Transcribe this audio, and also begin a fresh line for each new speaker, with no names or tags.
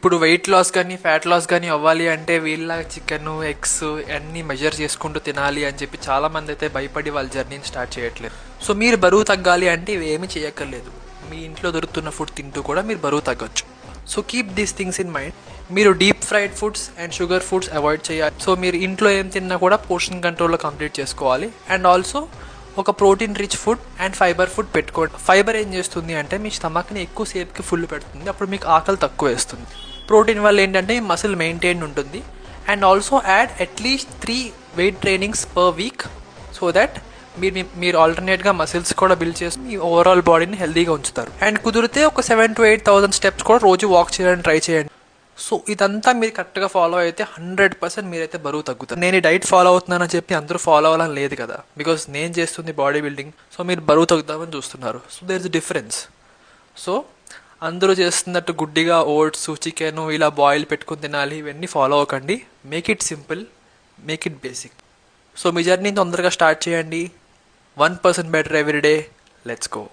ఇప్పుడు weight loss కానీ fat loss కానీ అవ్వాలి అంటే వీళ్ళ చికెన్ ఎగ్స్ అన్నీ మెజర్ చేసుకుంటూ తినాలి అని చెప్పి చాలామంది అయితే భయపడి వాళ్ళ జర్నీని స్టార్ట్ చేయట్లేదు. సో మీరు బరువు తగ్గాలి అంటే ఇవి ఏమీ చేయక్కర్లేదు. మీ ఇంట్లో దొరుకుతున్న ఫుడ్ తింటూ కూడా మీరు బరువు తగ్గొచ్చు. So keep these things in mind. మీరు deep fried foods and sugar foods avoid చేయాలి. సో మీరు ఇంట్లో ఏం తిన్నా కూడా పోర్షన్ కంట్రోల్లో కంప్లీట్ చేసుకోవాలి. అండ్ ఆల్సో ఒక protein rich food and fibre food పెట్టుకోండి. ఫైబర్ ఏం చేస్తుంది అంటే మీ స్టమక్ని ఎక్కువ సేపుకి ఫుల్ పెడుతుంది. అప్పుడు మీకు ఆకలి తక్కువ వేస్తుంది. ప్రోటీన్ వల్ల ఏంటంటే మసిల్ మెయింటైన్ ఉంటుంది. అండ్ ఆల్సో యాడ్ అట్లీస్ట్ 3 weight trainings per week so that మీరు ఆల్టర్నేట్గా మసిల్స్ కూడా బిల్డ్ చేసి మీ ఓవరాల్ బాడీని హెల్తీగా ఉంచుతారు. అండ్ కుదిరితే ఒక 7,000 to 8,000 స్టెప్స్ కూడా రోజు వాక్ చేయడానికి ట్రై చేయండి. సో ఇదంతా మీరు కరెక్ట్గా ఫాలో అయితే 100% మీరైతే బరువు తగ్గుతారు. నేను ఈ డైట్ ఫాలో అవుతున్నానని చెప్పి అందరూ ఫాలో అవ్వాలని లేదు కదా, బికాస్ నేను చేస్తుంది బాడీ బిల్డింగ్. సో మీరు బరువు తగ్గుతామని చూస్తున్నారు. So there is difference. So అందరూ చేస్తున్నట్టు గుడ్డిగా ఓట్స్ చికెన్ ఇలా బాయిల్ పెట్టుకుని తినాలి ఇవన్నీ ఫాలో అవ్వకండి. Make it simple, make it basic. So me journey తొందరగా స్టార్ట్ చేయండి. 1% better every day. Let's go.